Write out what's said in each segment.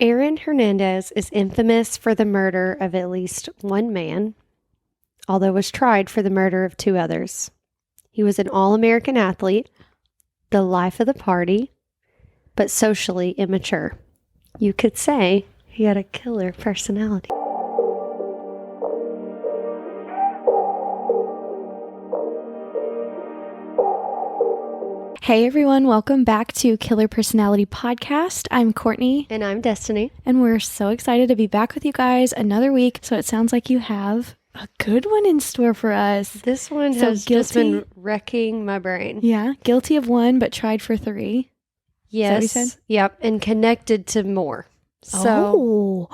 Aaron Hernandez is infamous for the murder of at least one man, although was tried for the murder of 2 others. He was an all-American athlete, the life of the party, but socially immature. You could say he had a killer personality. Hey everyone, welcome back to Killer Personality Podcast. I'm Courtney. And I'm Destiny. And we're so excited to be back with you guys another week. So it sounds like you have a good one in store for us. This one has just been wrecking my brain. Yeah, guilty of 1, but tried for 3. Yes. Is that what you said? Yep. And connected to more. So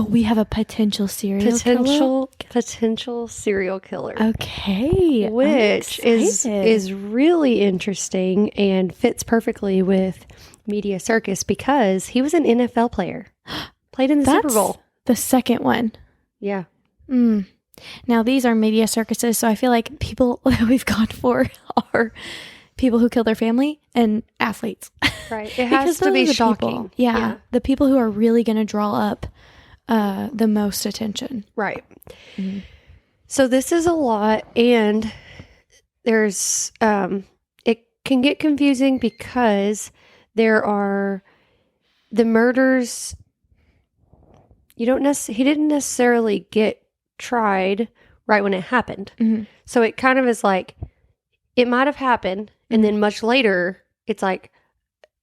we have a potential serial killer? Potential serial killer. Okay. Which is really interesting and fits perfectly with Media Circus because he was an NFL player. Played in the Super Bowl. The second one. Yeah. Now these are media circuses, so I feel like people that we've gone for are people who kill their family and athletes. Right. It has to be shocking. Yeah. The people who are really going to draw up the most attention. Right. Mm-hmm. So this is a lot, and there's it can get confusing because there are the murders. He didn't necessarily get tried right when it happened. Mm-hmm. So it kind of is like it might have happened, and then much later it's like,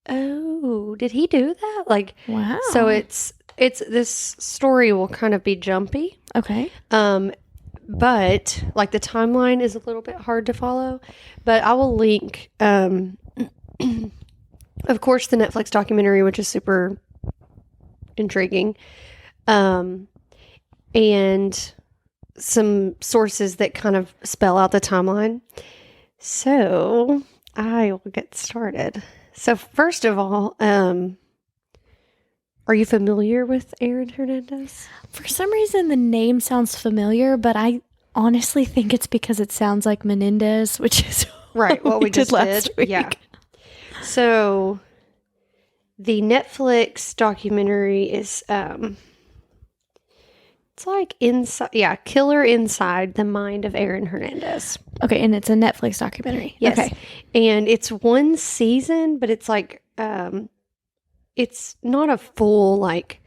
oh, did he do that? Like, wow. So it's this story will kind of be jumpy. Okay. But like the timeline is a little bit hard to follow, but I will link, of course, the Netflix documentary, which is super intriguing, and some sources that kind of spell out the timeline. So I will get started. So first of all, are you familiar with Aaron Hernandez? For some reason, the name sounds familiar, but I honestly think it's because it sounds like Menendez, which is right. What we just did last week. Yeah. So the Netflix documentary is it's like Killer Inside the Mind of Aaron Hernandez. Okay, and it's a Netflix documentary. Yes. Okay. And it's 1 season, but it's like it's not a full like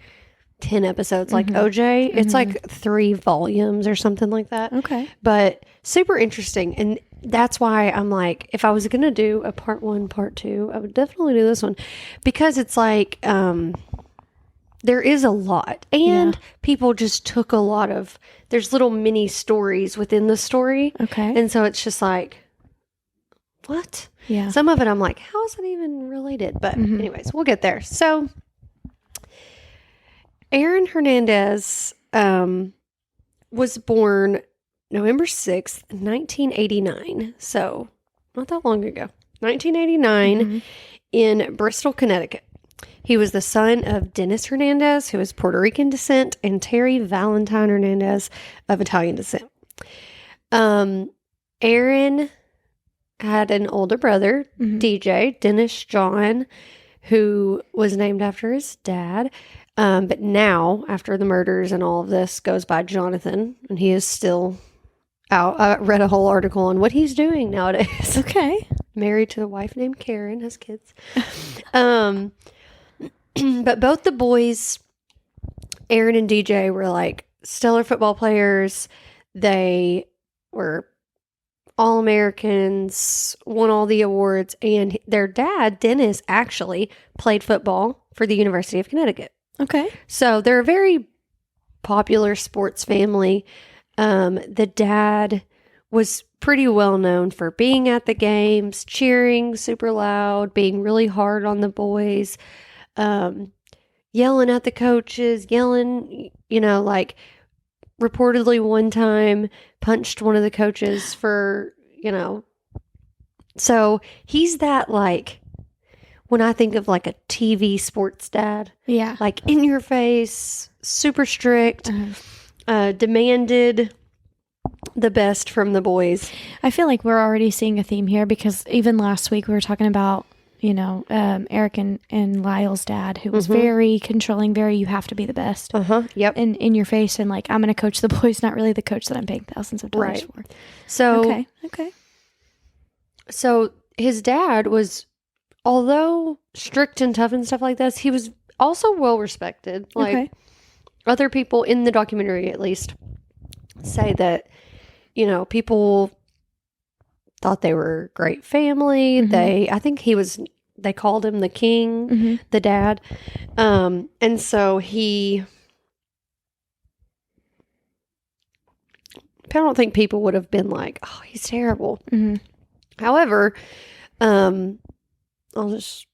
10 episodes like OJ. Mm-hmm. It's like 3 volumes or something like that. Okay. But super interesting. And that's why I'm like, if I was going to do a part 1, part 2, I would definitely do this one because it's like, there is a lot and people just took a lot of, there's little mini stories within the story. Okay. And so it's just like, what? Yeah. Some of it I'm like, how is it even related? But anyways, we'll get there. So Aaron Hernandez was born November 6th, 1989. So not that long ago. 1989 in Bristol, Connecticut. He was the son of Dennis Hernandez, who is Puerto Rican descent, and Terry Valentine Hernandez of Italian descent. Aaron had an older brother, DJ, Dennis John, who was named after his dad. But now, after the murders and all of this, goes by Jonathan, and he is still out. I read a whole article on what he's doing nowadays. Okay. Married to a wife named Karen, has kids. But both the boys, Aaron and DJ, were like stellar football players. They were All-Americans, won all the awards, and their dad, Dennis, actually played football for the University of Connecticut. Okay. So they're a very popular sports family. The dad was pretty well known for being at the games, cheering super loud, being really hard on the boys, yelling at the coaches, like reportedly one time punched one of the coaches for, so he's that like, when I think of like a TV sports dad, like in your face, super strict, demanded the best from the boys. I feel like we're already seeing a theme here because even last week we were talking about Eric and Lyle's dad, who was very controlling, very, you have to be the best. Yep. And in your face, and like, I'm going to coach the boys, not really the coach that I'm paying thousands of dollars for. So, Okay. So his dad was, although strict and tough and stuff like this, he was also well respected. Like other people in the documentary, at least, say that, people thought they were a great family. I think they called him the king, the dad. And so I don't think people would have been like, oh, he's terrible. However, I'll just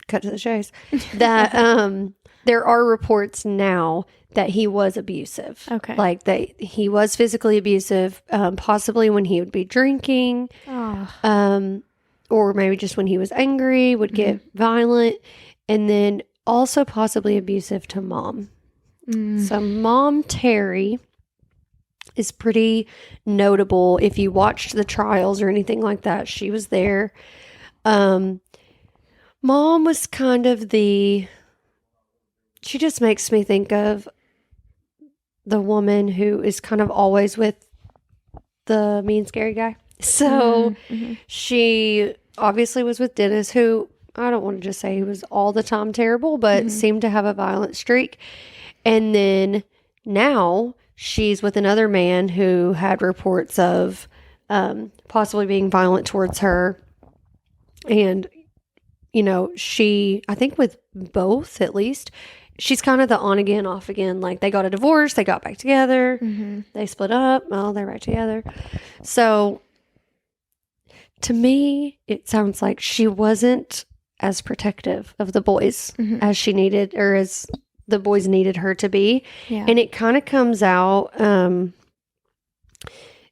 cut to the chase, that there are reports now that he was abusive. Okay. Like that he was physically abusive, possibly when he would be drinking, or maybe just when he was angry, would get violent, and then also possibly abusive to mom. So Mom Terry is pretty notable. If you watched the trials or anything like that, she was there. Mom was kind of she just makes me think of the woman who is kind of always with the mean, scary guy. So she obviously was with Dennis, who I don't want to just say he was all the time terrible, but seemed to have a violent streak. And then now she's with another man who had reports of possibly being violent towards her. And, I think with both at least, she's kind of the on again, off again. Like they got a divorce, they got back together, they split up, well, they're back together. So to me, it sounds like she wasn't as protective of the boys as she needed, or as the boys needed her to be. Yeah. And it kind of comes out,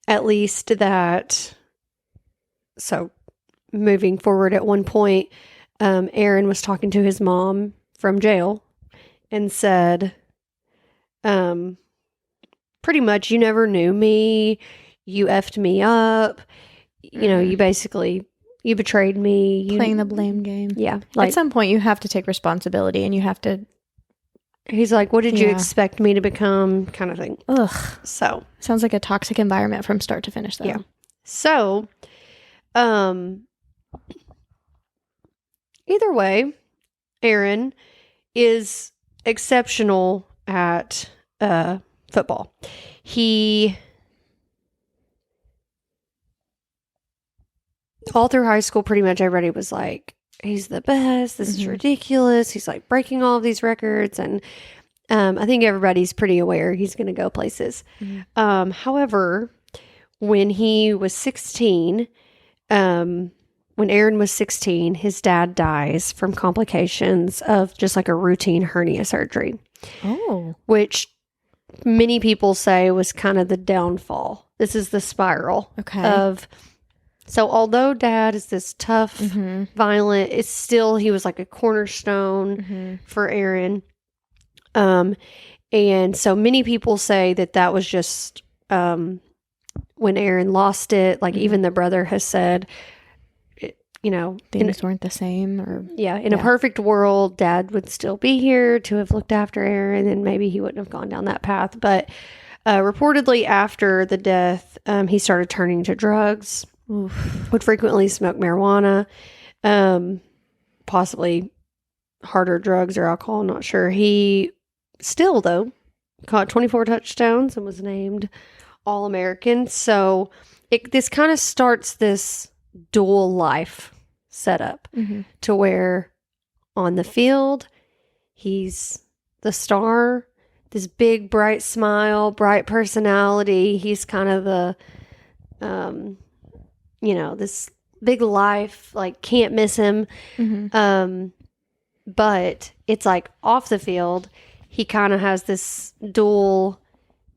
at least that, so moving forward at one point, Aaron was talking to his mom from jail and said, pretty much, you never knew me, you effed me up, you basically, you betrayed me. Playing the blame game. Yeah. At some point, you have to take responsibility, and you have to. He's like, what did you expect me to become, kind of thing. Ugh. So. Sounds like a toxic environment from start to finish, though. Yeah. So, either way, Aaron is exceptional at football. All through high school, pretty much everybody was like, he's the best. This is ridiculous. He's like breaking all of these records. And I think everybody's pretty aware he's going to go places. However, when he was 16, when Aaron was 16, his dad dies from complications of just like a routine hernia surgery. Oh. Which many people say was kind of the downfall. This is the spiral of... So although dad is this tough, violent, it's still, he was like a cornerstone for Aaron. And so many people say that was just when Aaron lost it. Like even the brother has said, things weren't the same. Or in a perfect world, dad would still be here to have looked after Aaron, and maybe he wouldn't have gone down that path. But reportedly after the death, he started turning to drugs. Oof. Would frequently smoke marijuana, possibly harder drugs or alcohol, I'm not sure. He still, though, caught 24 touchdowns and was named All-American. So this kind of starts this dual life setup to where on the field, he's the star, this big, bright smile, bright personality. He's kind of the... this big life, like can't miss him. But it's like off the field, he kind of has this dual,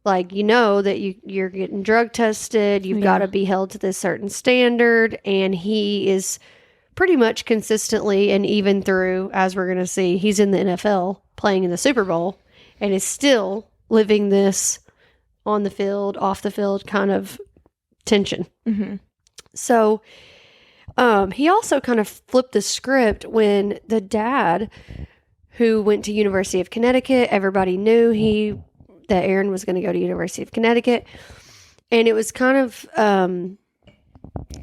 like, that you're getting drug tested. You've got to be held to this certain standard. And he is pretty much consistently, and even through, as we're going to see, he's in the NFL playing in the Super Bowl and is still living this on the field, off the field kind of tension. So He also kind of flipped the script when the dad, who went to University of Connecticut, everybody knew that Aaron was going to go to University of Connecticut. And it was kind of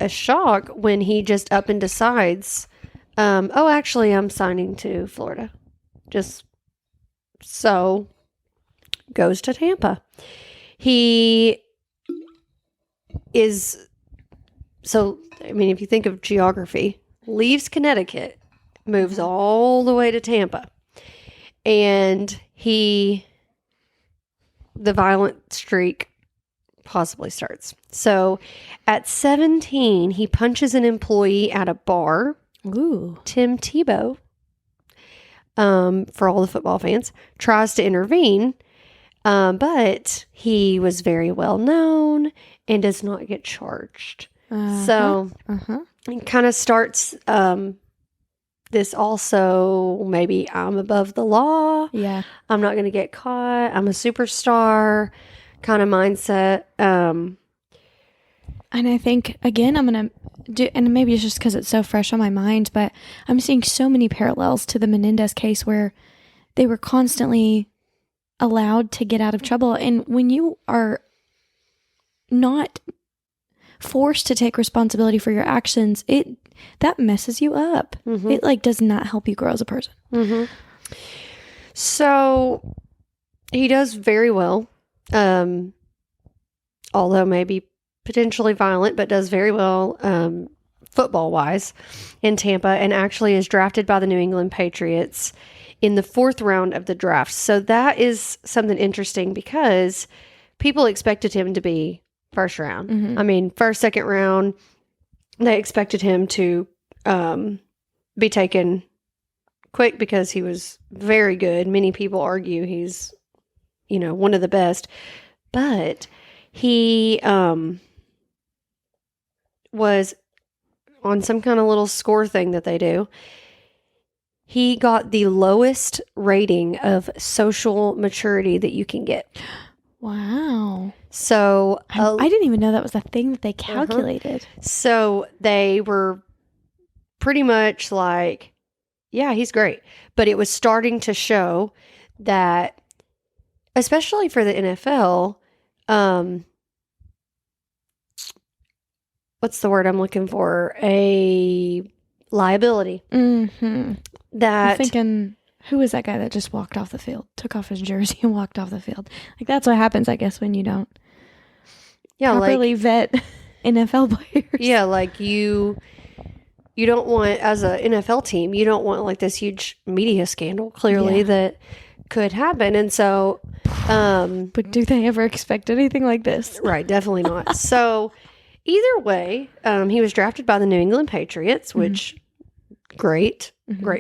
a shock when he just up and decides, actually, I'm signing to Florida. Just so goes to Tampa. He is, so, I mean, if you think of geography, leaves Connecticut, moves all the way to Tampa. And the violent streak possibly starts. So at 17, he punches an employee at a bar. Ooh. Tim Tebow, for all the football fans, tries to intervene, but he was very well known and does not get charged. So it kind of starts this also, maybe I'm above the law. Yeah. I'm not going to get caught. I'm a superstar kind of mindset. And I think, again, I'm going to do, and maybe it's just because it's so fresh on my mind, but I'm seeing so many parallels to the Menendez case where they were constantly allowed to get out of trouble. And when you are not forced to take responsibility for your actions, that messes you up. Mm-hmm. It like does not help you grow as a person. Mm-hmm. So he does very well, although maybe potentially violent, but does very well football wise in Tampa, and actually is drafted by the New England Patriots in the 4th round of the draft. So that is something interesting because people expected him to be first round. Mm-hmm. I mean, first, second round, they expected him to be taken quick because he was very good. Many people argue he's, one of the best. But he was on some kind of little score thing that they do. He got the lowest rating of social maturity that you can get. Wow. So I didn't even know that was a thing that they calculated. So they were pretty much like, yeah, he's great. But it was starting to show that, especially for the NFL, what's the word I'm looking for? A liability. Mm-hmm. That I'm thinking, who was that guy that just walked off the field, took off his jersey and walked off the field? Like, that's what happens, I guess, when you don't properly vet NFL players. Yeah, like you don't want, as an NFL team, you don't want like this huge media scandal, clearly, that could happen. And so, but do they ever expect anything like this? Right, definitely not. So either way, he was drafted by the New England Patriots, which great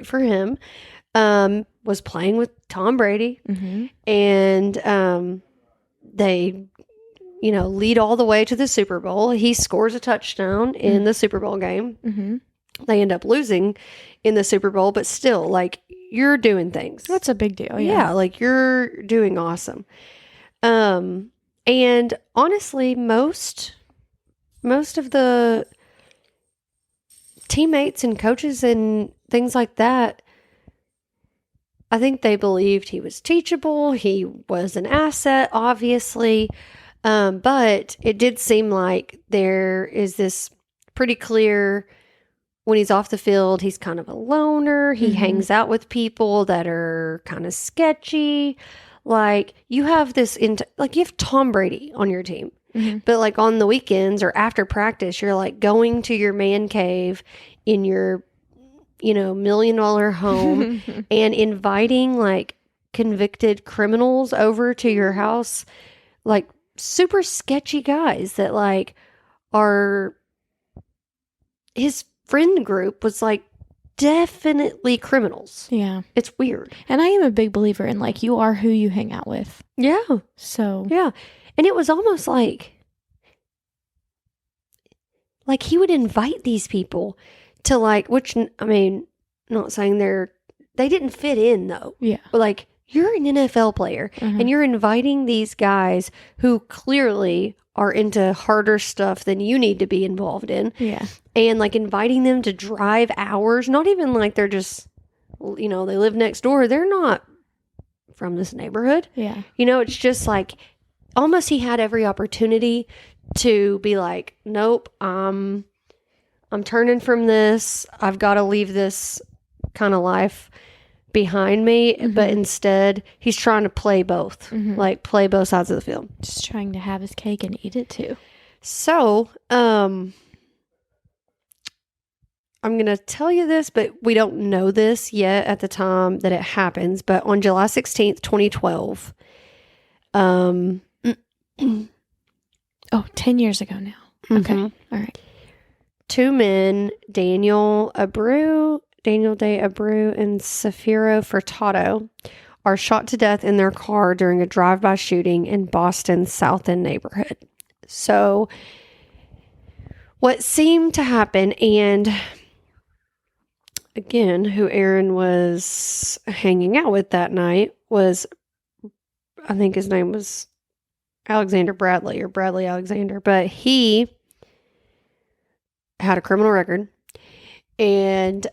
for him. Was playing with Tom Brady, and they, lead all the way to the Super Bowl. He scores a touchdown in the Super Bowl game. Mm-hmm. They end up losing in the Super Bowl, but still, like, you're doing things. That's a big deal. Yeah, like you're doing awesome. And honestly, most of the teammates and coaches and things like that, I think they believed he was teachable. He was an asset, obviously. But it did seem like there is this pretty clear, when he's off the field, he's kind of a loner. He hangs out with people that are kind of sketchy. Like, you have this, you have Tom Brady on your team. But like on the weekends or after practice, you're like going to your man cave in your, $1 million home and inviting like convicted criminals over to your house, like super sketchy guys that like are, his friend group was like definitely criminals. Yeah. It's weird. And I am a big believer in like, you are who you hang out with. Yeah. So. Yeah. And it was almost like he would invite these people to like, which, I mean, not saying they didn't fit in though. Yeah. But like, you're an NFL player and you're inviting these guys who clearly are into harder stuff than you need to be involved in. Yeah. And like inviting them to drive hours, not even like they're just, they live next door. They're not from this neighborhood. Yeah. It's just like almost he had every opportunity to be like, nope, I'm turning from this. I've got to leave this kind of life behind me. Mm-hmm. But instead, he's trying to play both, like play both sides of the field. Just trying to have his cake and eat it too. So, I'm going to tell you this, but we don't know this yet at the time that it happens. But on July 16th, 2012, 10 years ago now. Okay. All right. 2 men, Daniel de Abreu, and Safiro Furtado, are shot to death in their car during a drive-by shooting in Boston's South End neighborhood. So, what seemed to happen, and again, who Aaron was hanging out with that night was, I think his name was Alexander Bradley or Bradley Alexander, but he had a criminal record, and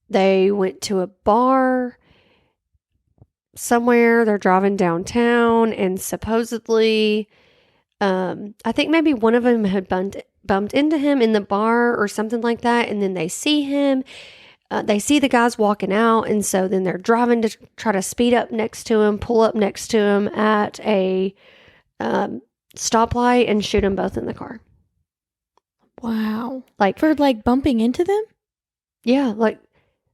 they went to a bar somewhere. They're driving downtown, and supposedly, I think maybe one of them had bumped into him in the bar or something like that, and then they see him. They see the guys walking out, and so then they're driving to try to speed up next to him, pull up next to him at a stoplight, and shoot them both in the car. Wow. Like for like bumping into them? Yeah, like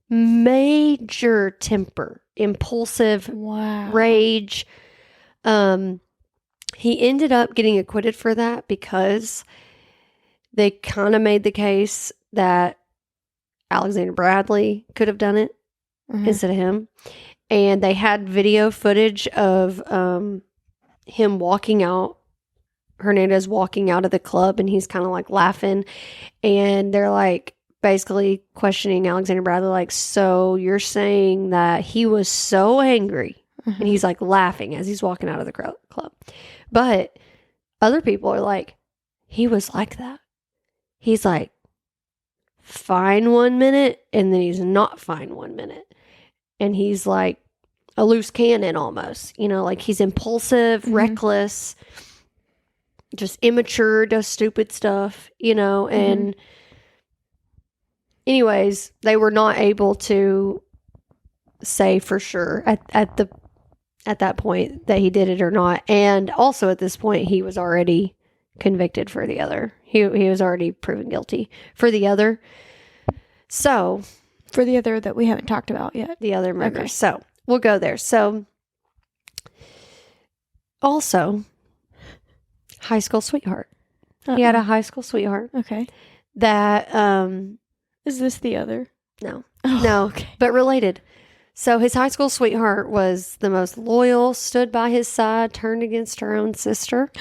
major temper, impulsive, rage. He ended up getting acquitted for that because they kind of made the case that Alexander Bradley could have done it instead of him. And they had video footage of him walking out, Hernandez walking out of the club, and he's kind of like laughing. And they're like basically questioning Alexander Bradley, like, so you're saying that he was so angry, and he's like laughing as he's walking out of the club. But other people are like, he was like that. He's like fine 1 minute, and then he's not fine 1 minute. And he's like a loose cannon almost, like he's impulsive, reckless, just immature, does stupid stuff, and anyways, they were not able to say for sure at that point that he did it or not. And also at this point, he was already convicted for the other. He was already proven guilty for the other. So for the other that we haven't talked about yet. The other murder. Okay. So we'll go there. So also high school sweetheart. He had a high school sweetheart. Okay. That is this the other? No. Oh, no. Okay. But related. So his high school sweetheart was the most loyal, stood by his side, turned against her own sister.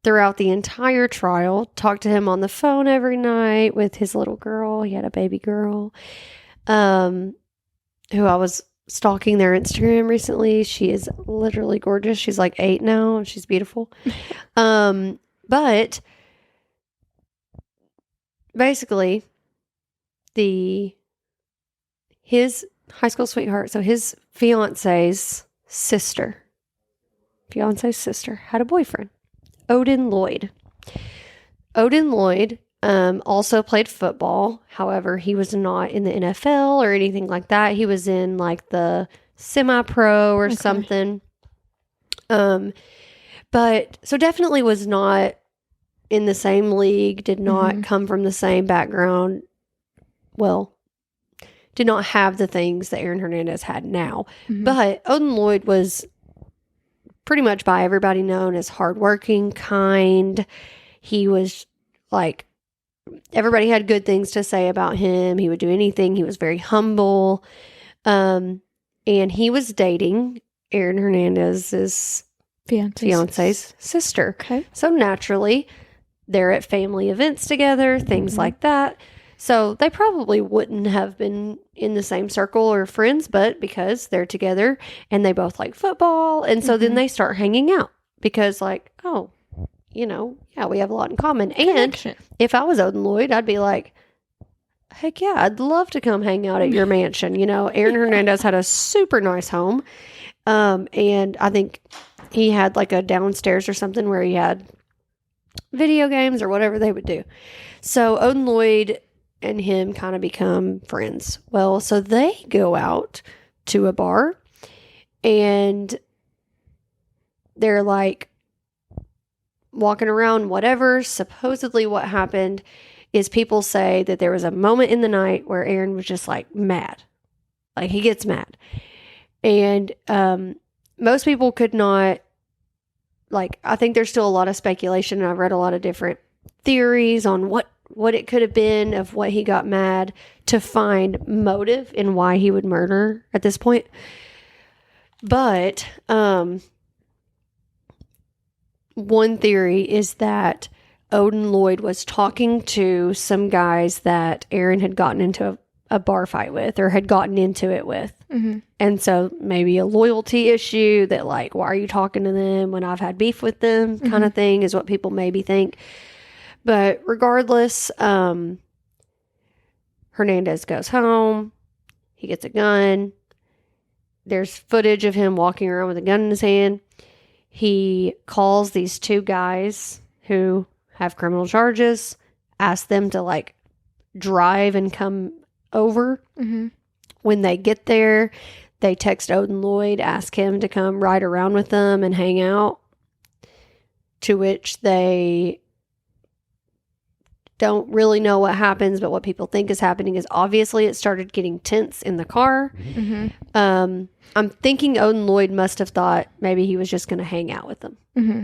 Throughout the entire trial, talked to him on the phone every night with his little girl. He had a baby girl, who I was stalking their Instagram recently. She is literally gorgeous. She's like 8 now, and she's beautiful. But basically, his high school sweetheart, so his fiance's sister had a boyfriend, Odin Lloyd. Odin Lloyd also played football. However, he was not in the NFL or anything like that. He was in like the semi-pro or something. But so definitely was not in the same league, did not come from the same background. Well, did not have the things that Aaron Hernandez had now. But Odin Lloyd was pretty much by everybody known as hardworking, kind. He was like, everybody had good things to say about him. He would do anything. He was very humble. And he was dating Aaron Hernandez's fiance's sister. Okay. So naturally, they're at family events together, things like that. So they probably wouldn't have been in the same circle or friends, but because they're together and they both like football. And so then they start hanging out because, like, oh, yeah, we have a lot in common. Connection. And if I was Odin Lloyd, I'd be like, heck yeah, I'd love to come hang out at your mansion. Aaron Hernandez had a super nice home. And I think he had like a downstairs or something where he had video games or whatever they would do. So Odin Lloyd and him kind of become friends. Well, so they go out to a bar and they're like walking around, whatever. Supposedly what happened is people say that there was a moment in the night where Aaron was just like mad. Like he gets mad. And most people could not, like, I think there's still a lot of speculation, and I've read a lot of different theories on what it could have been of what he got mad to find motive in why he would murder at this point. But one theory is that Odin Lloyd was talking to some guys that Aaron had gotten into a bar fight with or had gotten into it with. Mm-hmm. And so maybe a loyalty issue that, like, why are you talking to them when I've had beef with them kind of thing is what people maybe think. But regardless, Hernandez goes home. He gets a gun. There's footage of him walking around with a gun in his hand. He calls these two guys who have criminal charges, asks them to, like, drive and come over. Mm-hmm. When they get there, they text Odin Lloyd, ask him to come ride around with them and hang out, to which they don't really know what happens, but what people think is happening is obviously it started getting tense in the car. Mm-hmm. I'm thinking Odin Lloyd must have thought maybe he was just going to hang out with them. Mm-hmm.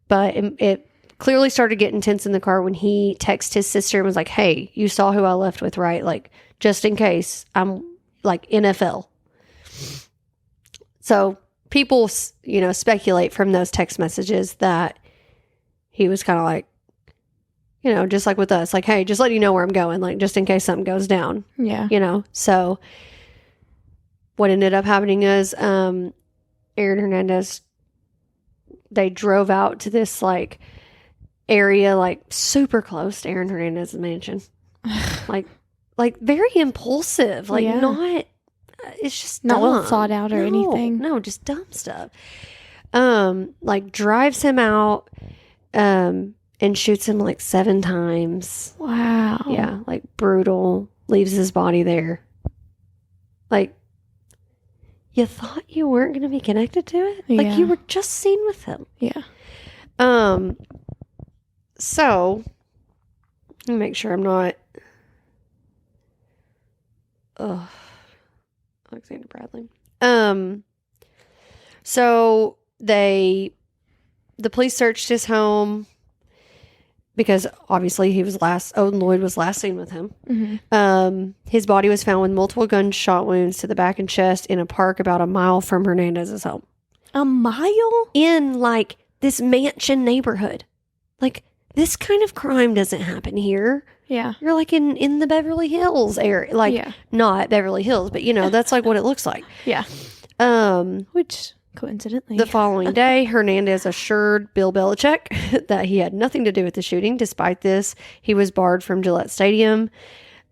But it clearly started getting tense in the car when he texted his sister and was like, hey, you saw who I left with, right? Like, just in case, I'm like NFL. So people, speculate from those text messages that he was kind of like, just like with us, like, hey, just let you know where I'm going, like, just in case something goes down. Yeah. So what ended up happening is Aaron Hernandez, they drove out to this, like, area, like, super close to Aaron Hernandez's mansion. like very impulsive, like, not, it's just not dumb. well thought out or anything. No, just dumb stuff. Like, drives him out, and shoots him like 7 times. Wow. Yeah, like brutal. Leaves his body there. Like, you thought you weren't going to be connected to it? Like, you were just seen with him. Yeah. So, let me make sure I'm not... Alexander Bradley. So, the police searched his home because obviously Odin Lloyd was last seen with him. Mm-hmm. His body was found with multiple gunshot wounds to the back and chest in a park about a mile from Hernandez's home. A mile? In, like, this mansion neighborhood. Like, this kind of crime doesn't happen here. Yeah. You're like in the Beverly Hills area. Like, not Beverly Hills, but that's like what it looks like. Yeah. Which, coincidentally. The following day, Hernandez assured Bill Belichick that he had nothing to do with the shooting. Despite this, he was barred from Gillette Stadium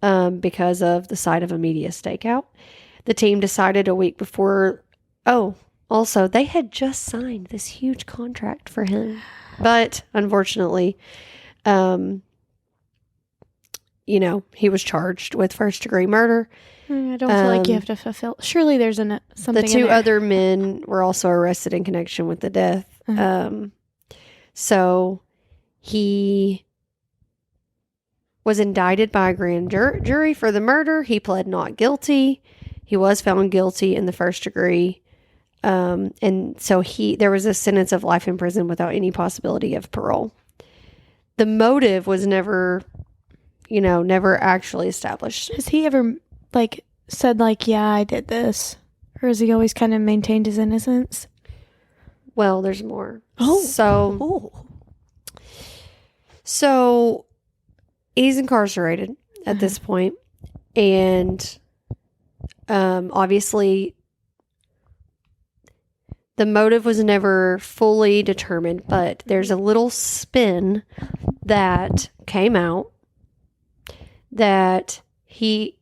because of the site of a media stakeout. The team decided a week before... also, they had just signed this huge contract for him. But, unfortunately... he was charged with first-degree murder. I don't feel like you have to fulfill... Surely there's something The in two there. other men were also arrested in connection with the death. So he was indicted by a grand jury for the murder. He pled not guilty. He was found guilty in the first degree. And so there was a sentence of life in prison without any possibility of parole. The motive was never actually established. Has he ever, said, yeah, I did this? Or has he always kind of maintained his innocence? Well, there's more. Oh. So he's incarcerated. at this point. And obviously, the motive was never fully determined, but there's a little spin that came out that he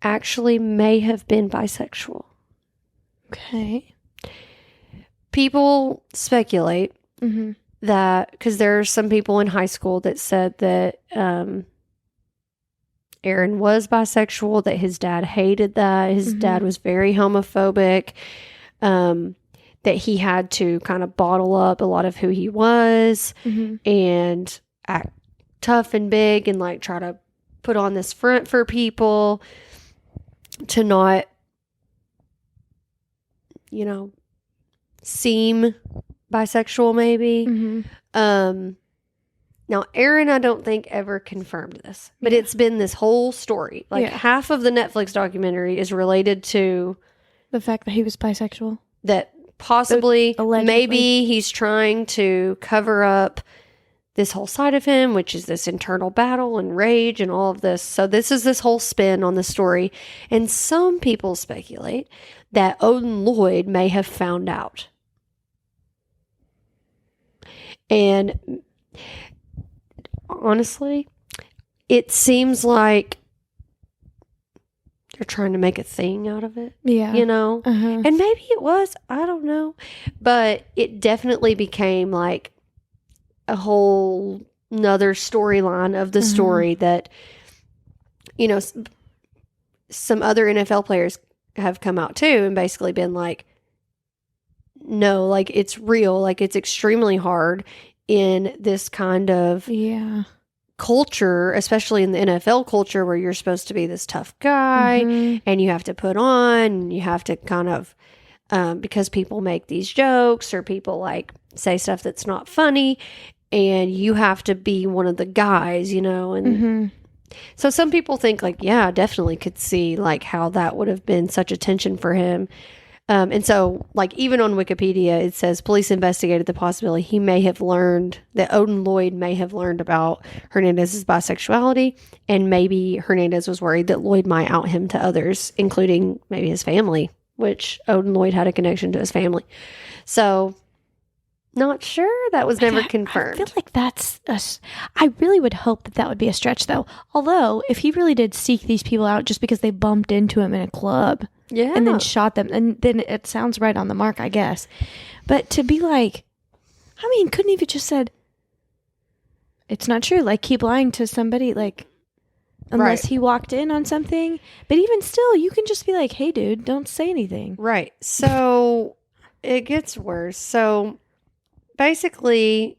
actually may have been bisexual. Okay. People speculate that, because there are some people in high school that said that Aaron was bisexual, that his dad hated that. His dad was very homophobic, that he had to kind of bottle up a lot of who he was and act tough and big and like try to put on this front for people to not, you know, seem bisexual maybe. Now, Aaron, I don't think ever confirmed this, but it's been this whole story. Like half of the Netflix documentary is related to the fact that he was bisexual. That possibly, Allegedly. maybe he's trying to cover up this whole side of him, which is this internal battle and rage and all of this. So this is this whole spin on the story. And some people speculate that Odin Lloyd may have found out. And honestly, it seems like they're trying to make a thing out of it. Yeah. You know? And maybe it was. I don't know. But it definitely became like a whole nother storyline of the story that, you know, some other NFL players have come out too and basically been like, no, like it's real. Like it's extremely hard in this kind of culture, especially in the NFL culture where you're supposed to be this tough guy and you have to put on, and you have to kind of, because people make these jokes or people like say stuff that's not funny and you have to be one of the guys, you know, and so some people think like, yeah, definitely could see like how that would have been such a tension for him. And so, like, even on Wikipedia, it says police investigated the possibility he may have learned that Odin Lloyd may have learned about Hernandez's bisexuality, and maybe Hernandez was worried that Lloyd might out him to others, including maybe his family, which Odin Lloyd had a connection to his family. So, not sure. That was never confirmed. I feel like I really would hope that that would be a stretch, though. Although, if he really did seek these people out just because they bumped into him in a club. Yeah. And then shot them. And then it sounds right on the mark, I guess. But to be like, I mean, couldn't he have just said, it's not true. Like, keep lying to somebody, like, unless he walked in on something. But even still, you can just be like, hey, dude, don't say anything. Right. So, it gets worse. So, basically,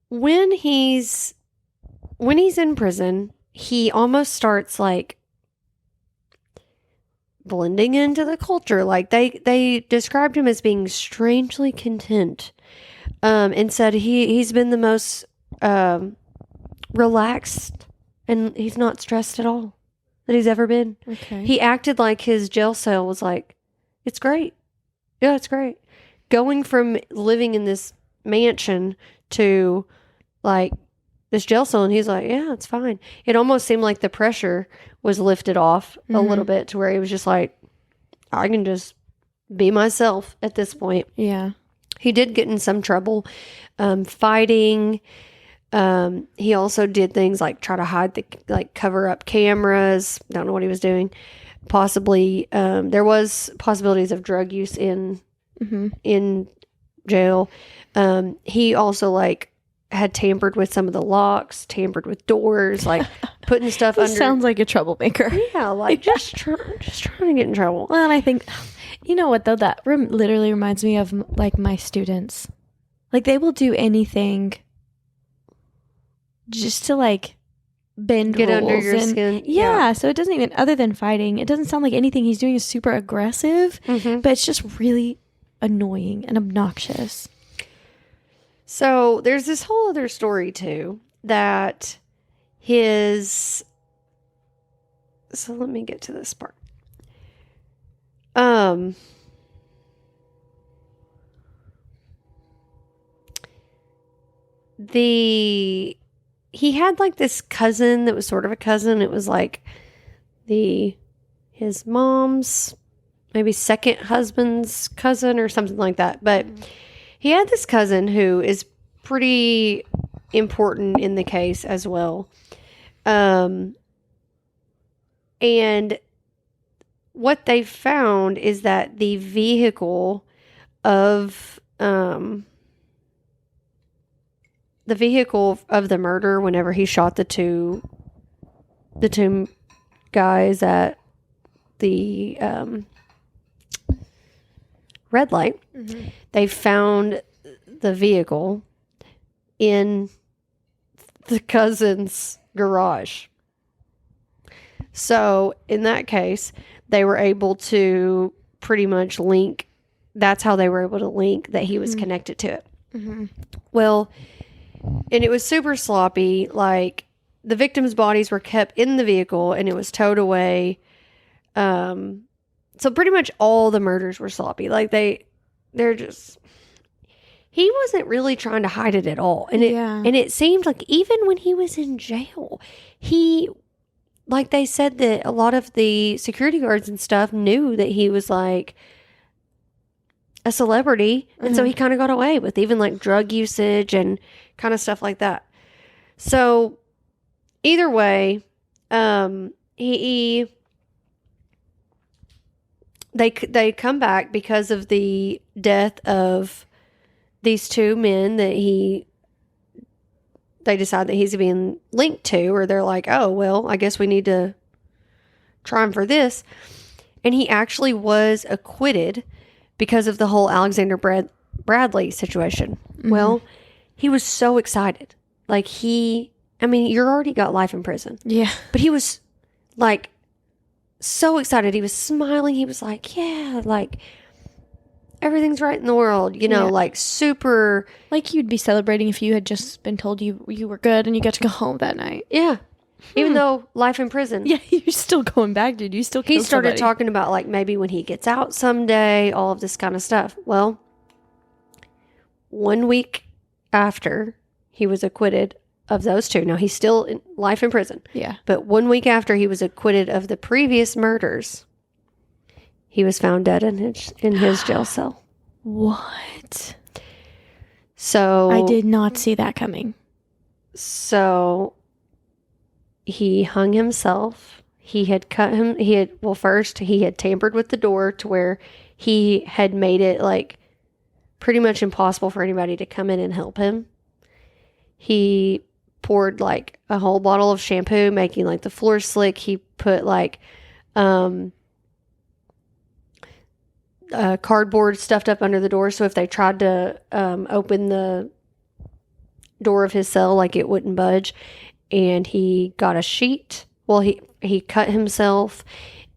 when he's in prison, he almost starts like blending into the culture. Like they described him as being strangely content, and said he's been the most relaxed and he's not stressed at all that he's ever been. Okay. He acted like his jail cell was like, it's great. Yeah, it's great. Going from living in this mansion to like this jail cell, and he's like, yeah, it's fine. It almost seemed like the pressure was lifted off a little bit to where he was just like, I can just be myself at this point. Yeah. He did get in some trouble fighting. He also did things like try to hide cover up cameras. Don't know what he was doing. Possibly, there was possibilities of drug use in jail. He also had tampered with some of the locks, tampered with doors, like putting stuff under. Sounds like a troublemaker. Yeah, just trying to get in trouble. Well, and I think, you know what though, that literally reminds me of like my students. Like they will do anything just to like bend get rules under your skin. Yeah, so it doesn't even, other than fighting, it doesn't sound like anything he's doing is super aggressive, but it's just really annoying and obnoxious. So there's this whole other story too that so let me get to this part. The he had like this cousin that was sort of a cousin. It was like his mom's maybe second husband's cousin or something like that. But he had this cousin who is pretty important in the case as well. And what they found is that the vehicle of the murder, whenever he shot the two guys at the red light, they found the vehicle in the cousin's garage. So in that case, they were able to pretty much link. That's how they were able to link that he was connected to it. Well, and it was super sloppy. Like, the victims' bodies were kept in the vehicle and it was towed away. So pretty much all the murders were sloppy. Like, they're just, he wasn't really trying to hide it at all. And it seemed like even when he was in jail, like they said that a lot of the security guards and stuff knew that he was like a celebrity. And so he kind of got away with even like drug usage and kind of stuff like that. So either way, they come back because of the death of these two men that they decide that he's being linked to, or they're like, oh, well, I guess we need to try him for this. And he actually was acquitted because of the whole Alexander Bradley situation. Well, he was so excited. Like, you're already got life in prison. Yeah. But he was like so excited. He was smiling. He was like, yeah, like everything's right in the world, like super. Like you'd be celebrating if you had just been told you were good and you got to go home that night. Yeah. Even though life in prison. Yeah, you're still going back, dude. You still He started talking about like maybe when he gets out someday, all of this kind of stuff. Well, 1 week after he was acquitted of those two. Now, he's still in life in prison. Yeah. But 1 week after he was acquitted of the previous murders, he was found dead in his jail cell. What? So I did not see that coming. So he hung himself. He had first he had tampered with the door to where he had made it like pretty much impossible for anybody to come in and help him. He poured like a whole bottle of shampoo, making like the floor slick. He put like cardboard stuffed up under the door, so if they tried to open the door of his cell, like it wouldn't budge. And he got a sheet. Well, he cut himself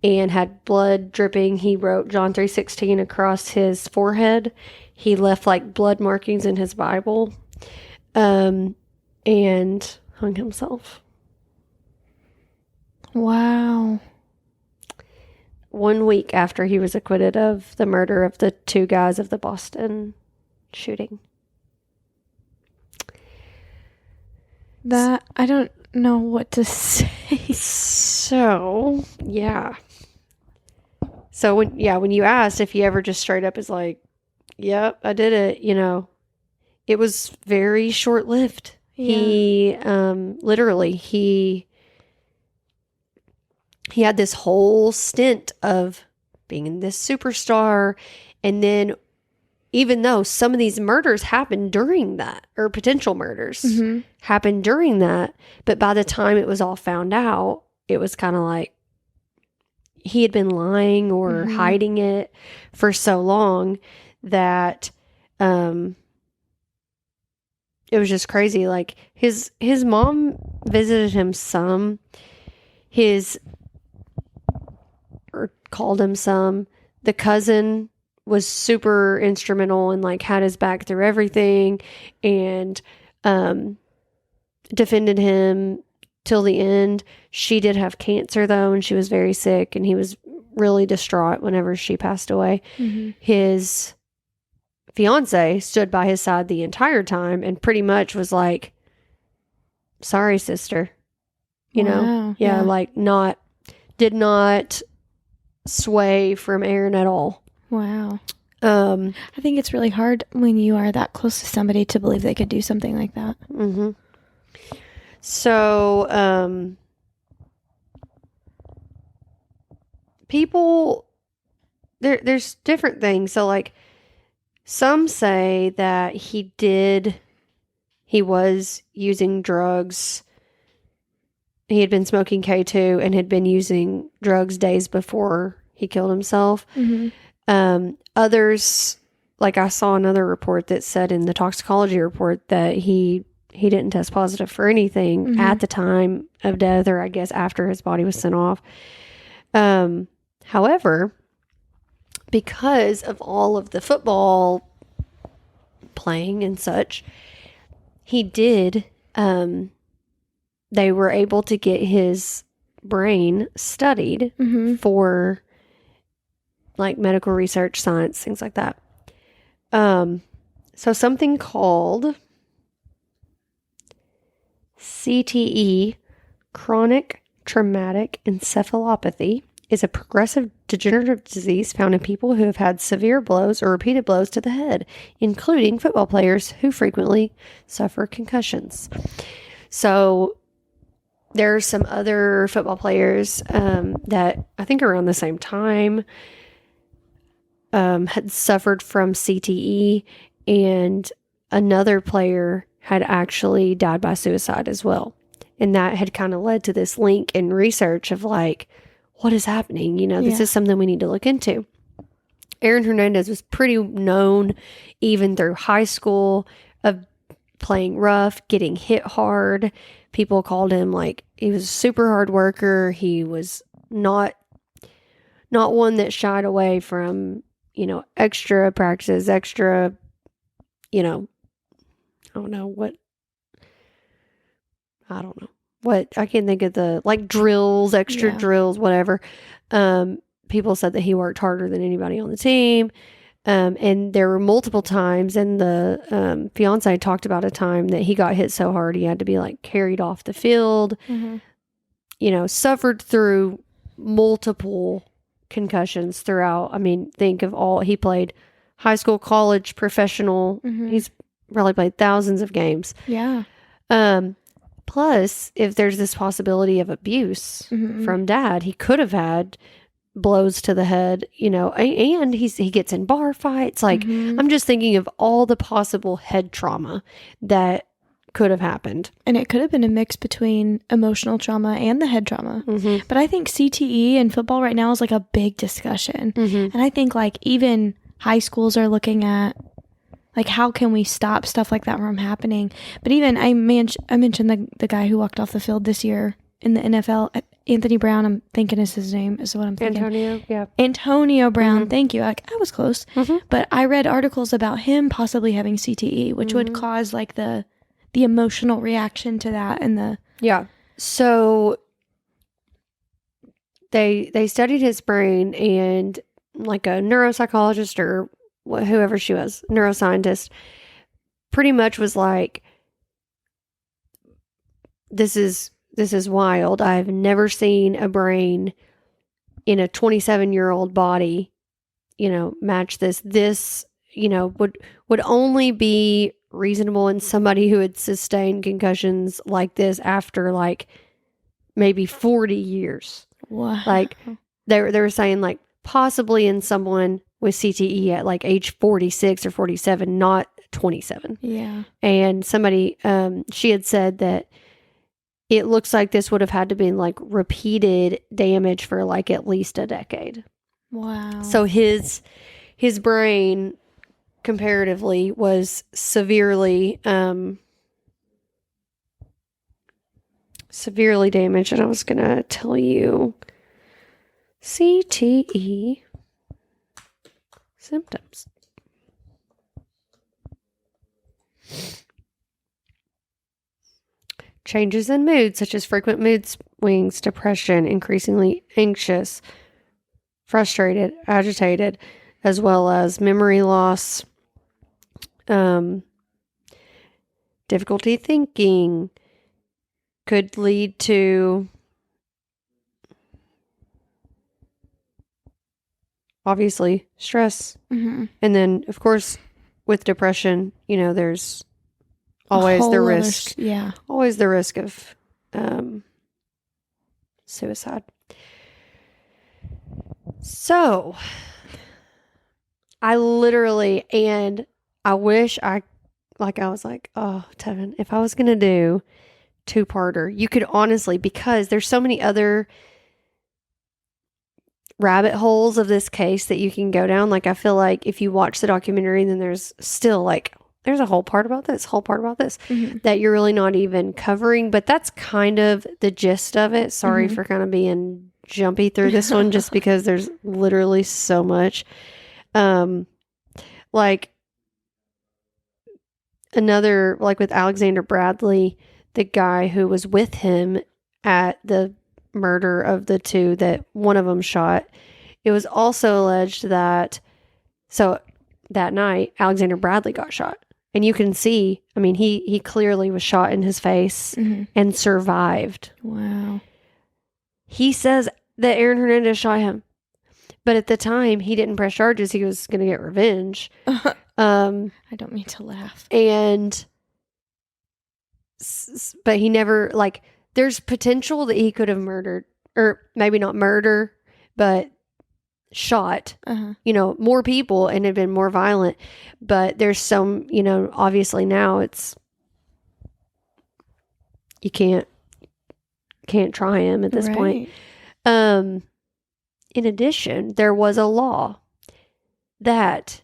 and had blood dripping. He wrote John 3:16 across his forehead. He left like blood markings in his Bible, and hung himself. Wow. 1 week after he was acquitted of the murder of the two guys of the Boston shooting. That, I don't know what to say. So, yeah. So, when you asked if he ever just straight up is like, yep, I did it, it was very short-lived. Yeah. He, literally, he had this whole stint of being this superstar. And then, even though some of these murders happened during that, or potential murders happened during that, but by the time it was all found out, it was kind of like he had been lying or hiding it for so long that it was just crazy. Like his mom visited him some, or called him some. The cousin was super instrumental and like had his back through everything, and defended him till the end. She did have cancer though, and she was very sick, and he was really distraught whenever she passed away. His fiance stood by his side the entire time and pretty much was like sorry, sister. You know? Wow, Yeah, yeah. like did not sway from Aaron at all. Wow. I think it's really hard when you are that close to somebody to believe they could do something like that. Mm-hmm. So, people, there's different things. So, like, some say that he was using drugs. He had been smoking K2 and had been using drugs days before he killed himself. Mm-hmm. Others, like I saw another report that said in the toxicology report that he didn't test positive for anything at the time of death, or I guess after his body was sent off. However, because of all of the football playing and such, he did, they were able to get his brain studied for like medical research, science, things like that. So something called CTE, chronic traumatic encephalopathy, is a progressive degenerative disease found in people who have had severe blows or repeated blows to the head, including football players who frequently suffer concussions. So there are some other football players that I think around the same time had suffered from CTE, and another player had actually died by suicide as well. And that had kind of led to this link in research of like, what is happening? You know, this is something we need to look into. Aaron Hernandez was pretty known even through high school of playing rough, getting hit hard. People called him like, he was a super hard worker. He was not one that shied away from, you know, extra practices, extra, you know, I don't know what I can't think of the, like, drills, extra drills, whatever. People said that he worked harder than anybody on the team. And there were multiple times, and the fiance talked about a time that he got hit so hard he had to be like carried off the field. You know, suffered through multiple concussions throughout. I mean, think of all, he played high school, college, professional. He's probably played thousands of games. Yeah. Plus, if there's this possibility of abuse from dad, he could have had blows to the head, you know, and he gets in bar fights. Like, I'm just thinking of all the possible head trauma that could have happened. And it could have been a mix between emotional trauma and the head trauma. But I think CTE in football right now is like a big discussion. And I think like even high schools are looking at like, how can we stop stuff like that from happening? But even I mentioned the guy who walked off the field this year in the NFL, Anthony Brown, I'm thinking is his name, is what I'm thinking. Antonio Brown, thank you. Like, I was close. But I read articles about him possibly having CTE, which would cause like the emotional reaction to that and the... Yeah. So they studied his brain, and like a neuropsychologist or whoever she was, neuroscientist, pretty much was like, this is wild. I've never seen a brain in a 27-year-old body, you know, match this. This, you know, would only be reasonable in somebody who had sustained concussions like this after like maybe 40 years. Wow. Like they were saying like possibly in someone with CTE at like age 46 or 47, not 27. Yeah. And somebody, she had said that it looks like this would have had to be like repeated damage for like at least a decade. Wow. So his brain comparatively was severely damaged. And I was going to tell you CTE symptoms. Changes in mood, such as frequent mood swings, depression, increasingly anxious, frustrated, agitated, as well as memory loss, difficulty thinking, could lead to obviously stress. Mm-hmm. And then, of course, with depression, there's always the risk. Always the risk of suicide. So, I literally, and I wish I was like, oh, Tevin, if I was going to do two-parter, you could honestly, because there's so many other rabbit holes of this case that you can go down. Like, I feel like if you watch the documentary, then there's still like, there's a whole part about this, Mm-hmm. that you're really not even covering. But that's kind of the gist of it. Sorry Mm-hmm. for kind of being jumpy through this one, just because there's literally so much. Like another, like with Alexander Bradley, the guy who was with him at the murder of the two that one of them shot, it was also alleged that, so that night, Alexander Bradley got shot. And you can see, I mean, he clearly was shot in his face Mm-hmm. and survived. Wow. He says that Aaron Hernandez shot him. But at the time, he didn't press charges. He was going to get revenge. I don't mean to laugh. But he never, like, there's potential that he could have murdered, or maybe not murder, but shot, more people and had been more violent. But there's some, obviously now it's, you can't try him at this point. In addition, there was a law that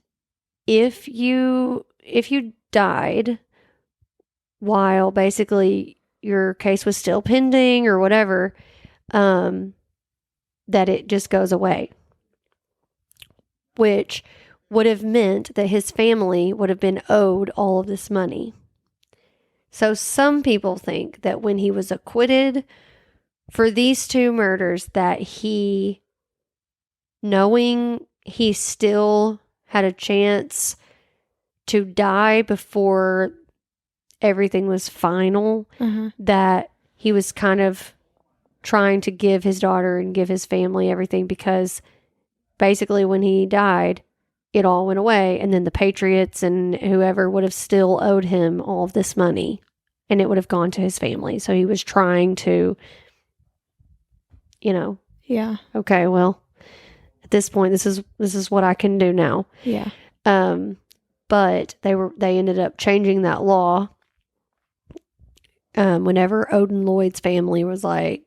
if you died while basically your case was still pending or whatever, that it just goes away, which would have meant that his family would have been owed all of this money. So some people think that when he was acquitted for these two murders, that he, knowing he still had a chance to die before everything was final, that he was kind of trying to give his daughter and give his family everything, because basically when he died, it all went away, and then the Patriots and whoever would have still owed him all of this money, and it would have gone to his family. So he was trying to, okay, well, at this point, this is what I can do now. Yeah. But they ended up changing that law whenever Odin Lloyd's family was like,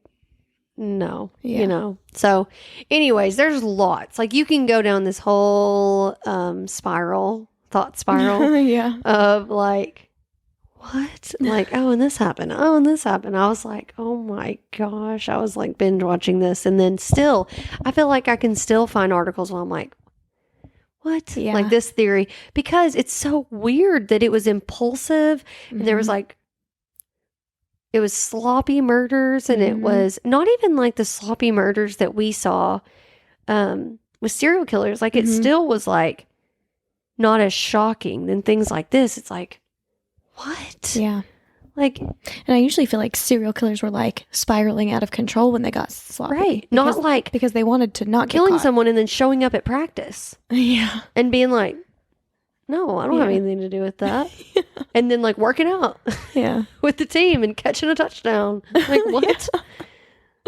no, So anyways, there's lots. Like, you can go down this whole thought spiral Yeah. of like, what? Like, oh, and this happened. Oh, and this happened. I was like, oh my gosh. I was like binge watching this. And then still, I feel like I can still find articles where I'm like, what? Yeah. Like this theory. Because it's so weird that it was impulsive. And there was like, it was sloppy murders, and it was not even like the sloppy murders that we saw with serial killers. Like, it still was like not as shocking than things like this. It's like, what? Yeah. Like, and I usually feel like serial killers were like spiraling out of control when they got sloppy. Right. Not like because they wanted to not get killing caught. someone and then showing up at practice. Yeah. And being like, no, I don't have anything to do with that. And then like working out with the team and catching a touchdown. Like, what?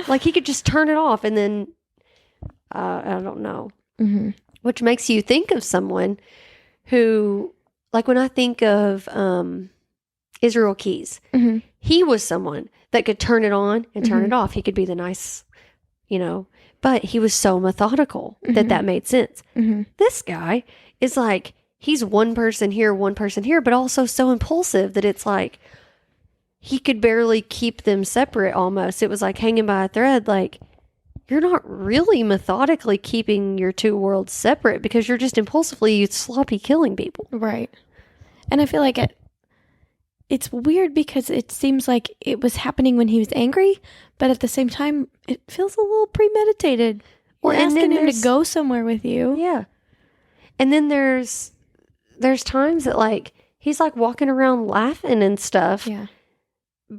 Like, he could just turn it off, and then I don't know. Which makes you think of someone who, like, when I think of Israel Keys, he was someone that could turn it on and turn it off. He could be the nice, but he was so methodical that made sense. This guy is like, he's one person here, but also so impulsive that it's like he could barely keep them separate almost. It was like hanging by a thread. Like, you're not really methodically keeping your two worlds separate, because you're just impulsively sloppy killing people. Right. And I feel like it's weird because it seems like it was happening when he was angry, but at the same time, it feels a little premeditated. You're asking him to go somewhere with you. Yeah. And then there's times that like he's like walking around laughing and stuff. Yeah.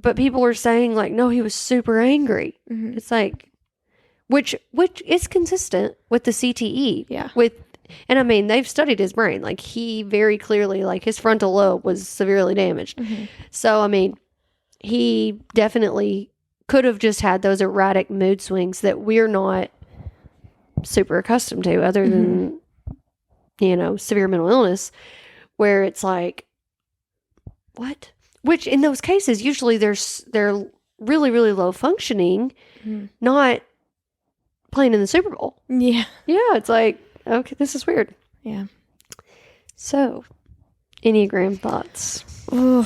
but people were saying like, no, he was super angry. Mm-hmm. It's like, which is consistent with the CTE. Yeah. And I mean, they've studied his brain. Like, he very clearly, like, his frontal lobe was severely damaged. Mm-hmm. So, I mean, he definitely could have just had those erratic mood swings that we're not super accustomed to, other than, you know, severe mental illness, where it's like, what? Which in those cases, usually they're really, really low functioning, not playing in the Super Bowl. Yeah. Yeah, it's like, okay, this is weird. Yeah. So, Enneagram thoughts. Ooh,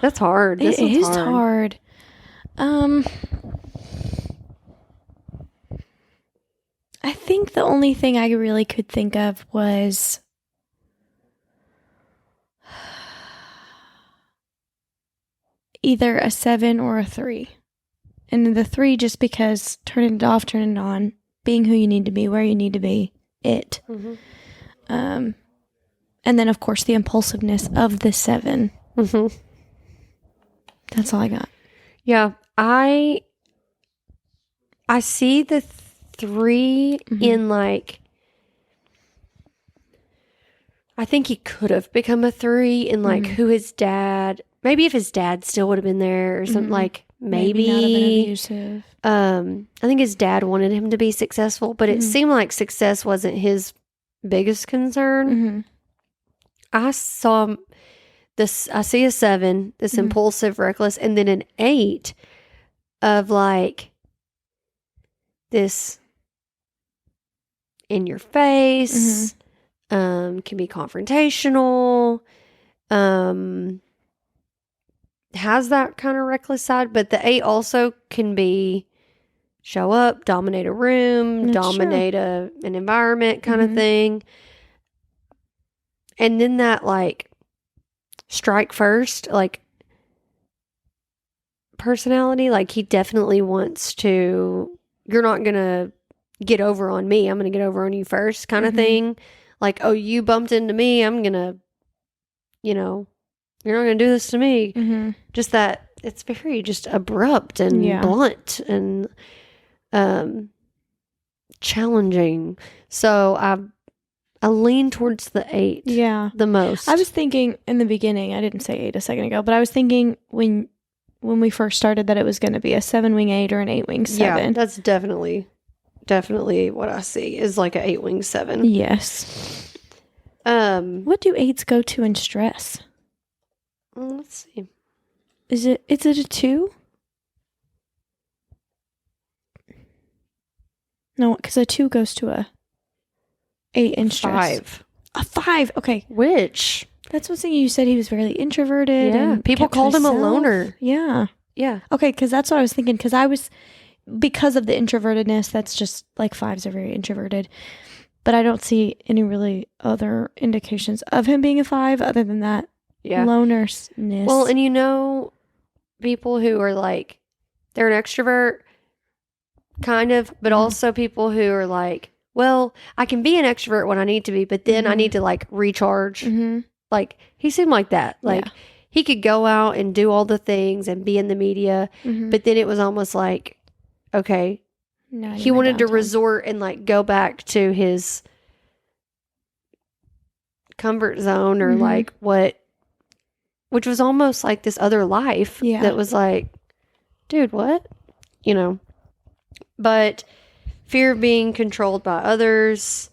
That's hard. This it is is hard. I think the only thing I really could think of was either a 7 or a 3. And the 3 just because turning it off, turning it on, being who you need to be, where you need to be, it. Mm-hmm. And then, of course, the impulsiveness of the 7. Mm-hmm. That's all I got. Yeah, I see the 3 in, like, I think he could have become a 3 in, like, who his dad, maybe if his dad still would have been there or something, like, maybe not have been abusive. I think his dad wanted him to be successful, but it seemed like success wasn't his biggest concern. I saw this, I see a 7, this impulsive, reckless, and then an 8 of, like, this in your face, can be confrontational, has that kind of reckless side, but the 8 also can be show up, dominate a room, That's dominate an environment kind of thing. And then that, like, strike first, like, personality, like, he definitely wants to, you're not going to get over on me, I'm going to get over on you first kind of thing. Like, oh, you bumped into me, I'm going to, you know, you're not going to do this to me. Just that, it's very just abrupt and blunt and challenging. So I lean towards the 8 the most. I was thinking in the beginning, I didn't say 8 a second ago, but I was thinking when we first started that it was going to be a 7-wing 8 or an 8-wing 7. Yeah, that's definitely what I see is like an 8-wing 7. Yes. What do 8s go to in stress? Let's see. Is it a 2? No, because a 2 goes to a 8 in stress. 5. A 5. Okay. Which? That's what I'm saying. You said he was very introverted. Yeah. And People kept to called him a himself. loner. Yeah. Yeah. Okay, because that's what I was thinking. Because of the introvertedness, that's just like 5s are very introverted. But I don't see any really other indications of him being a 5 other than that lonerness. Well, and you know, people who are like, they're an extrovert, kind of, but also people who are like, well, I can be an extrovert when I need to be, but then I need to, like, recharge. Like, he seemed like that. Like, he could go out and do all the things and be in the media, but then it was almost like, okay, he wanted to resort and, like, go back to his comfort zone or like which was almost like this other life that was like, dude, what? You know, but fear of being controlled by others,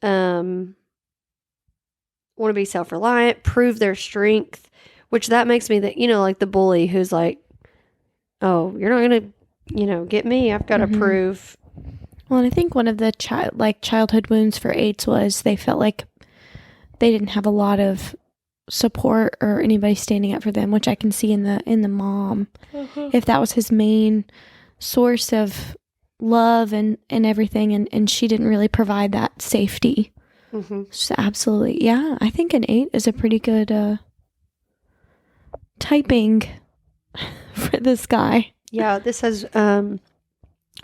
want to be self-reliant, prove their strength, which that makes me that, you know, like the bully who's like, oh, you're not going to, you know, get me. I've got to prove. Well, and I think one of the childhood wounds for 8s was they felt like they didn't have a lot of support or anybody standing up for them, which I can see in the mom. If that was his main source of love and everything, and she didn't really provide that safety. So absolutely. Yeah, I think an 8 is a pretty good typing for this guy. Yeah, this has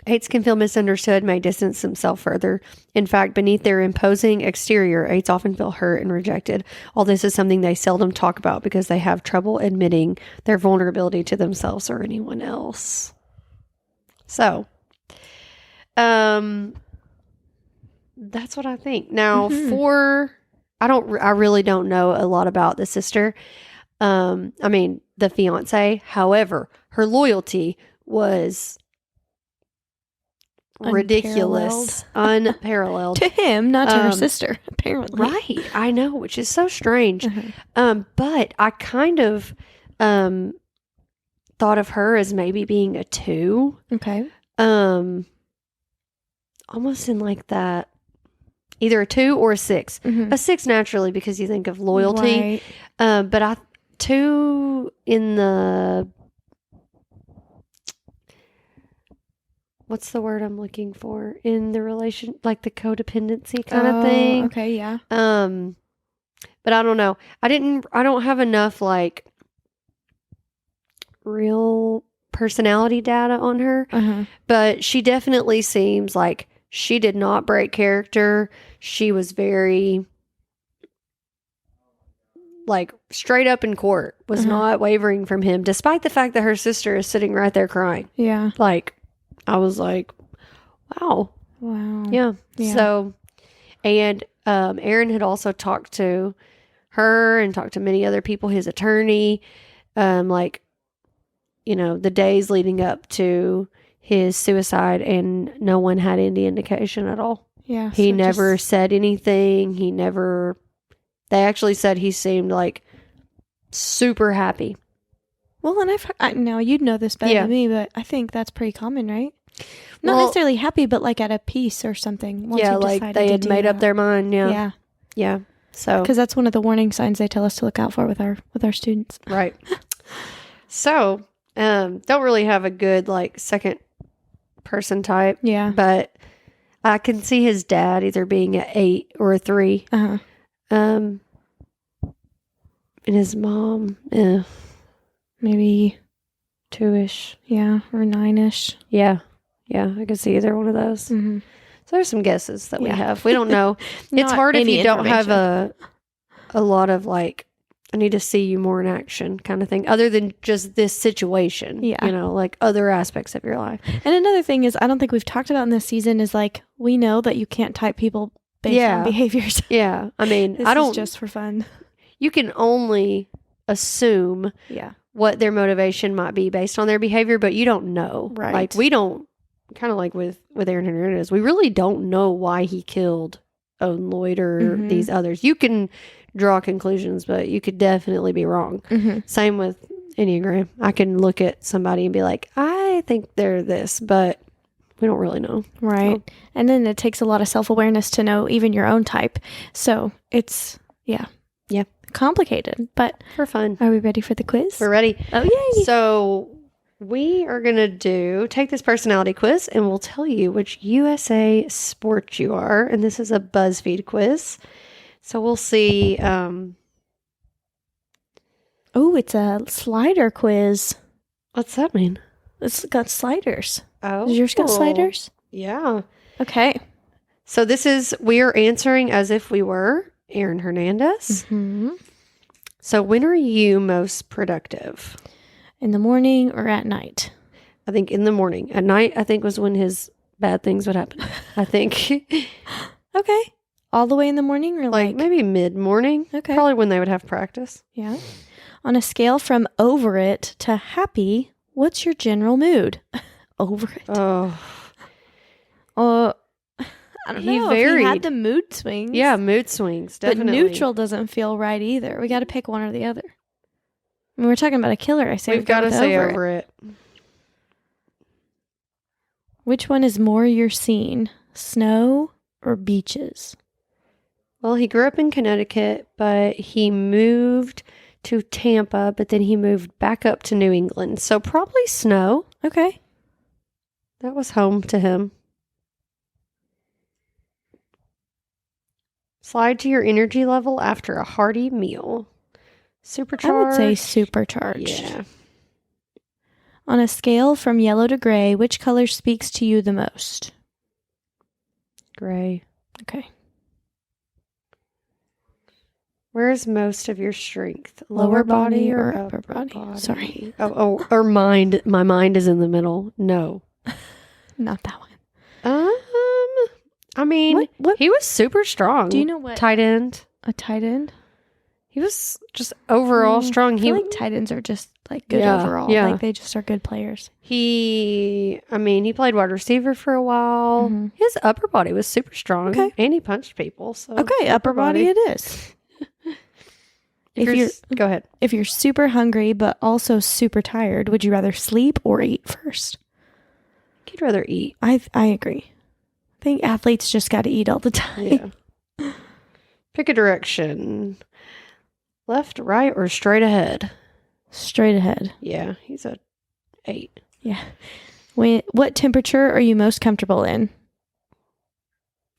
Eights can feel misunderstood, may distance themselves further. In fact, beneath their imposing exterior, eights often feel hurt and rejected. All this is something they seldom talk about because they have trouble admitting their vulnerability to themselves or anyone else. So, that's what I think. Now, I really don't know a lot about the sister. The fiance. However, her loyalty was ridiculous, unparalleled to him, not to her sister, apparently. Right, I know, which is so strange. But I kind of thought of her as maybe being a 2. Okay. Almost in like that, either a 2 or a 6. A 6 naturally because you think of loyalty. Right. But 2 in the, what's the word I'm looking for? In the relation, like the codependency kind of thing. Okay, yeah. But I don't know. I don't have enough like real personality data on her. But she definitely seems like she did not break character. She was very like straight up in court, was not wavering from him, despite the fact that her sister is sitting right there crying. Yeah. Like, I was like, wow. Yeah. So, and Aaron had also talked to her and talked to many other people, his attorney, the days leading up to his suicide, and no one had any indication at all. Yeah. He never said anything. They actually said he seemed like super happy. Well, and now you'd know this better than me, but I think that's pretty common, right? Not necessarily happy, but like at a peace or something. Like they had made up their mind. Yeah. Yeah. So, because that's one of the warning signs they tell us to look out for with our students. Right. So, don't really have a good like second person type. Yeah. But I can see his dad either being an 8 or a 3. And his mom, maybe 2-ish. Yeah, or 9-ish. Yeah. Yeah, I can see either one of those. So there's some guesses that we have. We don't know. It's hard if you don't have a lot of like, I need to see you more in action kind of thing, other than just this situation. Yeah. Like other aspects of your life. And another thing is, I don't think we've talked about in this season is like, we know that you can't type people based on behaviors. Yeah. I mean, this is just for fun. You can only assume what their motivation might be based on their behavior, but you don't know. Right. Like we don't, kind of like with Aaron Hernandez, we really don't know why he killed Owen Lloyd or these others. You can draw conclusions, but you could definitely be wrong. Same with Enneagram. I can look at somebody and be like, I think they're this, but we don't really know. Right. So. And then it takes a lot of self-awareness to know even your own type. So it's, complicated, but for fun. Are we ready for the quiz? We're ready. Oh, yay. So we are going to take this personality quiz and we'll tell you which USA sport you are. And this is a BuzzFeed quiz. So we'll see. It's a slider quiz. What's that mean? It's got sliders. Oh. Does yours got sliders? Yeah. Okay. So we are answering as if we were Aaron Hernandez. So when are you most productive? In the morning or at night? I think in the morning. At night, I think was when his bad things would happen. I think. Okay. All the way in the morning or like maybe mid-morning? Okay. Probably when they would have practice. Yeah. On a scale from over it to happy, what's your general mood? Over it. I don't know. He had the mood swings. Yeah, mood swings, definitely. But neutral doesn't feel right either. We got to pick one or the other. I mean, we're talking about a killer. I say we've got to say over it. Which one is more your scene? Snow or beaches? Well, he grew up in Connecticut, but he moved to Tampa, but then he moved back up to New England. So probably snow. Okay. That was home to him. Slide to your energy level after a hearty meal. Supercharged. I would say supercharged. Yeah. On a scale from yellow to gray, which color speaks to you the most? Gray. Okay. Where's most of your strength? Lower body or upper body? Sorry. Or mind. My mind is in the middle. No. Not that one. I mean, What? he was super strong. Do you know what? Tight end. A tight end? He was just overall strong. I feel like tight ends are just like good overall. Yeah. Like they just are good players. He played wide receiver for a while. Mm-hmm. His upper body was super strong. Okay. And he punched people. So Okay, upper body it is. Go ahead. If you're super hungry but also super tired, would you rather sleep or eat first? You'd rather eat. I agree. I think athletes just got to eat all the time. Yeah. Pick a direction. Left, right, or straight ahead? Straight ahead. Yeah, he's a 8. Yeah. What temperature are you most comfortable in?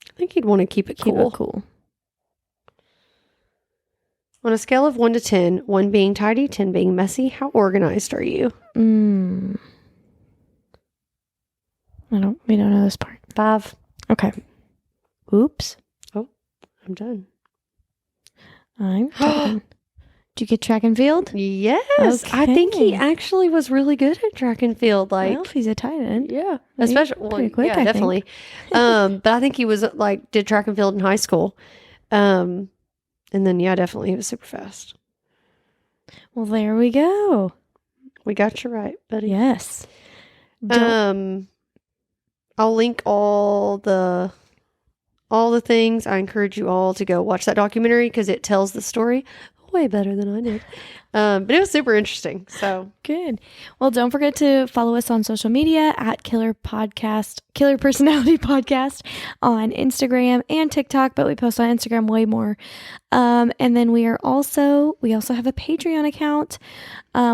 I think he'd want to keep it cool. Cool. On a scale of 1 to 10, 1 being tidy, 10 being messy, how organized are you? We don't know this part. 5. Okay. Oops. Oh, I'm done. I'm done. Did you get track and field? Yes. Okay. I think he actually was really good at track and field. Well, if he's a tight end. Yeah. Especially, pretty quick, I think. definitely. But I think he was did track and field in high school. And then, definitely he was super fast. Well, there we go. We got you right, buddy. Yes. I'll link all the things. I encourage you all to go watch that documentary because it tells the story way better than I did. But it was super interesting. So good. Well, don't forget to follow us on social media at Killer Personality Podcast on Instagram and TikTok, but we post on Instagram way more. And then we also have a Patreon account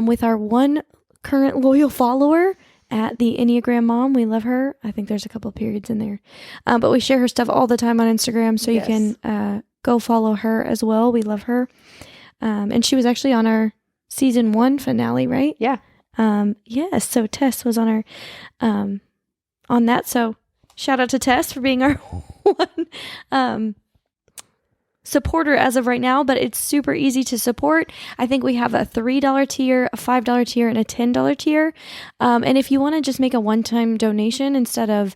with our one current loyal follower at the Enneagram Mom. We love her. I think there's a couple of periods in there. But we share her stuff all the time on Instagram, so you can go follow her as well. We love her. And she was actually on our season 1 finale, right? Yeah. Yes. So Tess was on our on that. So shout out to Tess for being our one supporter as of right now, but it's super easy to support. I think we have a $3 tier, a $5 tier, and a $10 tier. And if you want to just make a one-time donation instead of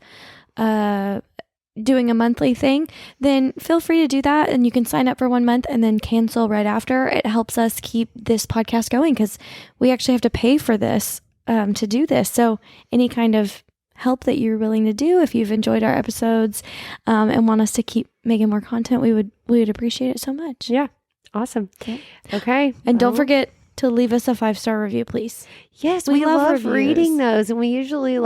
doing a monthly thing, then feel free to do that, and you can sign up for 1 month and then cancel right after. It helps us keep this podcast going because we actually have to pay for this to do this. So any kind of help that you're willing to do, if you've enjoyed our episodes and want us to keep making more content, we would appreciate it so much. Yeah. Awesome. Yeah. Okay. And don't forget to leave us a 5-star review, please. Yes, we love reading those, and we usually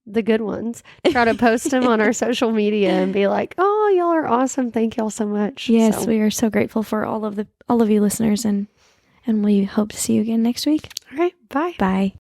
the good ones. Try to post them on our social media and be like, "Oh, y'all are awesome! Thank y'all so much." Yes, we are so grateful for all of you listeners, and we hope to see you again next week. All right, bye. Bye.